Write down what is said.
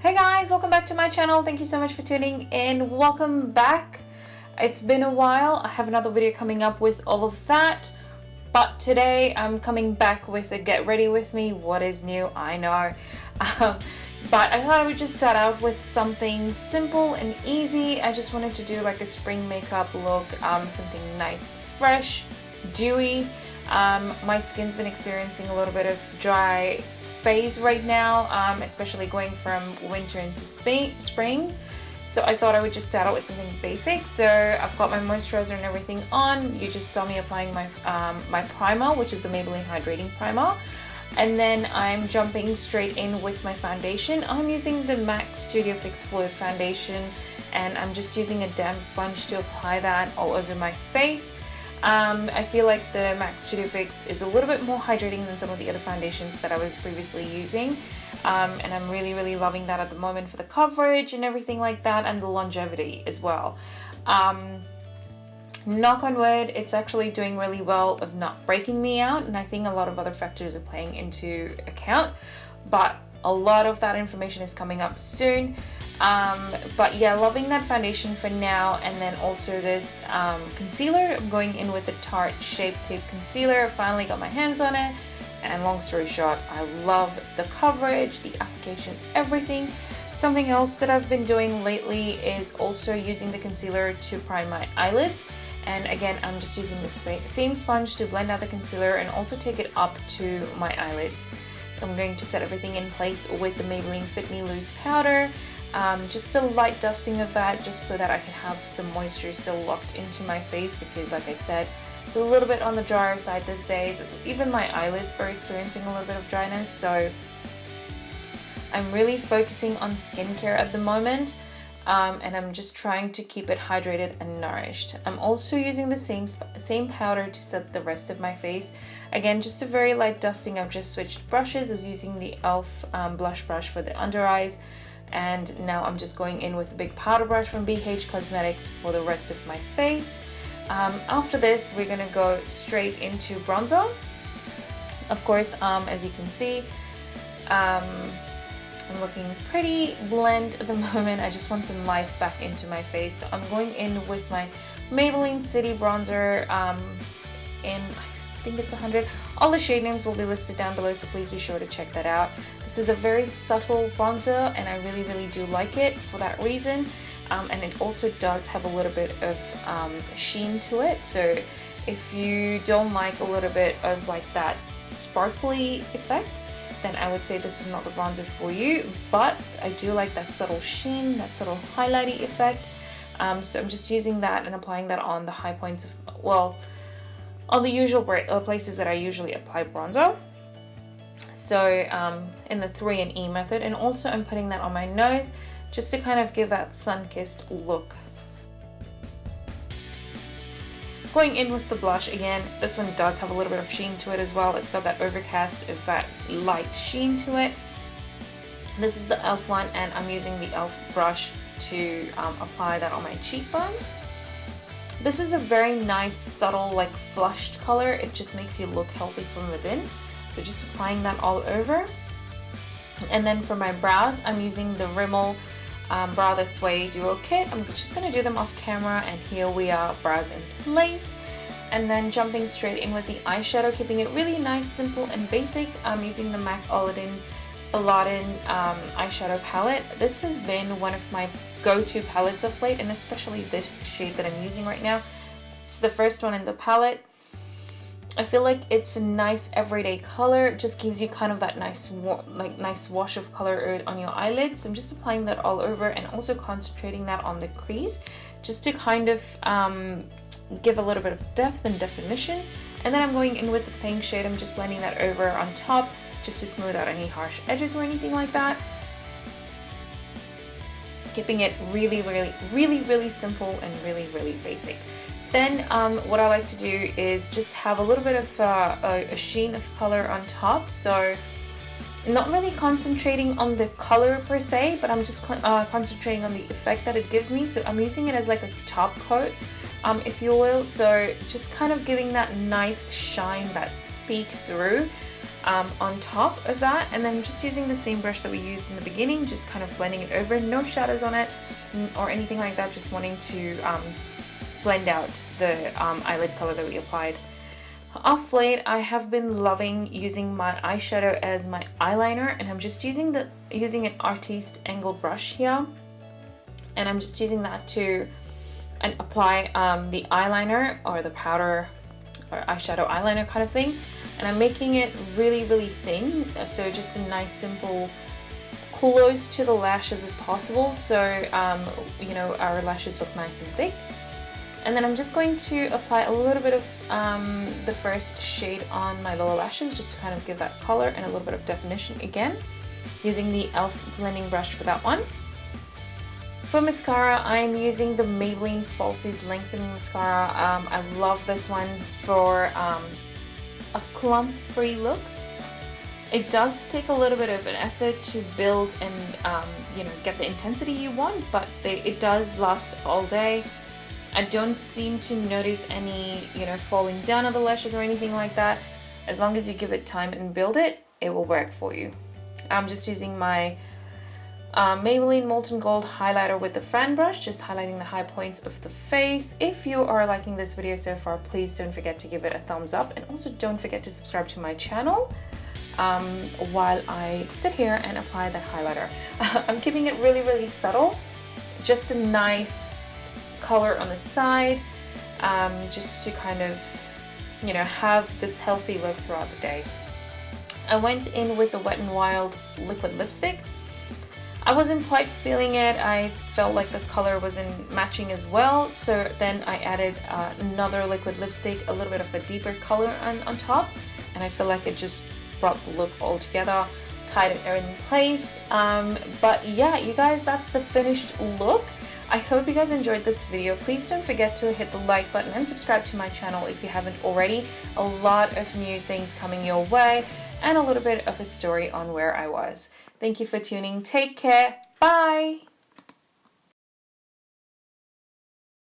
Hey guys, welcome back to my channel. Thank you so much for tuning in. Welcome back. It's been a while. I have another video coming up with all of that, but today I'm coming back with a get ready with me. What is new? I know. But I thought I would just start out with something simple and easy. I just wanted to do like a spring makeup look, something nice, fresh, dewy. My skin's been experiencing a little bit of dry phase right now, especially going from winter into spring. So I thought I would just start out with something basic. So I've got my moisturizer and everything on. You just saw me applying my my primer, which is the Maybelline Hydrating Primer. And then I'm jumping straight in with my foundation. I'm using the MAC Studio Fix Fluid Foundation, and I'm just using a damp sponge to apply that all over my face. I feel like the MAC Studio Fix is a little bit more hydrating than some of the other foundations that I was previously using. And I'm really loving that at the moment for the coverage and everything like that, and the longevity as well. Knock on wood, it's actually doing really well of not breaking me out, and I think a lot of other factors are playing into account, but a lot of that information is coming up soon. But yeah, loving that foundation for now. And then also this concealer. I'm going in with the Tarte Shape Tape concealer. I finally got my hands on it, and long story short, I love the coverage, the application, everything. Something else that I've been doing lately is also using the concealer to prime my eyelids. And again, I'm just using the same sponge to blend out the concealer and also take it up to my eyelids. I'm going to set everything in place with the Maybelline Fit Me Loose powder. Just a light dusting of that, just so that I can have some moisture still locked into my face, because like I said, it's a little bit on the drier side these days. Even my eyelids are experiencing a little bit of dryness, so I'm really focusing on skincare at the moment. And I'm just trying to keep it hydrated and nourished. I'm also using the same powder to set the rest of my face. Again, just a very light dusting. I've just switched brushes. I was using the e.l.f. Blush brush for the under eyes, and now I'm just going in with a big powder brush from BH Cosmetics for the rest of my face. After this, we're gonna go straight into bronzer. Of course, as you can see, I'm looking pretty bland at the moment. I just want some life back into my face. So I'm going in with my Maybelline City Bronzer in, I think it's 100. All the shade names will be listed down below, so please be sure to check that out. This is a very subtle bronzer, and I really do like it for that reason. And it also does have a little bit of sheen to it. So if you don't like a little bit of like that sparkly effect, then I would say this is not the bronzer for you. But I do like that subtle sheen, that subtle highlighty effect. So I'm just using that and applying that on the high points of, well, on the usual places that I usually apply bronzer. So in the 3 and E method, and also I'm putting that on my nose just to kind of give that sun-kissed look. Going in with the blush again, this one does have a little bit of sheen to it as well. It's got that overcast of that light sheen to it. This is the e.l.f. one, and I'm using the e.l.f. brush to apply that on my cheekbones. This is a very nice, subtle, like flushed color. It just makes you look healthy from within. So just applying that all over. And then for my brows, I'm using the Rimmel Brow This Way Duo Kit. I'm just going to do them off camera, and here we are, brows in place. And then jumping straight in with the eyeshadow, keeping it really nice, simple and basic. I'm using the MAC Aladdin eyeshadow palette. This has been one of my go-to palettes of late, and especially this shade that I'm using right now. It's the first one in the palette. I feel like it's a nice everyday color. It just gives you kind of that nice wash of color on your eyelids. So I'm just applying that all over, and also concentrating that on the crease, just to kind of give a little bit of depth and definition. And then I'm going in with the pink shade. I'm just blending that over on top, just to smooth out any harsh edges or anything like that. Keeping it really simple and really basic. Then what I like to do is just have a little bit of a sheen of color on top. So not really concentrating on the color per se, but I'm just concentrating on the effect that it gives me. So I'm using it as like a top coat, if you will. So just kind of giving that nice shine, that peek through. on top of that, and then just using the same brush that we used in the beginning, just kind of blending it over, no shadows on it or anything like that, just wanting to blend out the eyelid color that we applied. Off late, I have been loving using my eyeshadow as my eyeliner, and I'm just using an Artiste angled brush here, and I'm just using that to apply the eyeliner or the powder or eyeshadow eyeliner kind of thing, and I'm making it really, really thin, so just a nice simple, close to the lashes as possible, so you know, our lashes look nice and thick. And then I'm just going to apply a little bit of the first shade on my lower lashes, just to kind of give that color and a little bit of definition again, using the e.l.f. blending brush for that one. For mascara, I'm using the Maybelline Falsies Lengthening Mascara. I love this one for a clump-free look. It does take a little bit of an effort to build and you know, get the intensity you want, but it does last all day. I don't seem to notice any, you know, falling down of the lashes or anything like that. As long as you give it time and build it, it will work for you. I'm just using my Maybelline Molten Gold highlighter with the fan brush, just highlighting the high points of the face. If you are liking this video so far, please don't forget to give it a thumbs up, and also don't forget to subscribe to my channel while I sit here and apply that highlighter. I'm keeping it really, really subtle, just a nice color on the side, just to kind of, you know, have this healthy look throughout the day. I went in with the Wet n Wild liquid lipstick. I wasn't quite feeling it. I felt like the color wasn't matching as well, so then I added another liquid lipstick, a little bit of a deeper color on top, and I feel like it just brought the look all together, tied it in place. But yeah, you guys, that's the finished look. I hope you guys enjoyed this video. Please don't forget to hit the like button and subscribe to my channel if you haven't already. A lot of new things coming your way, and a little bit of a story on where I was. Thank you for tuning. Take care. Bye.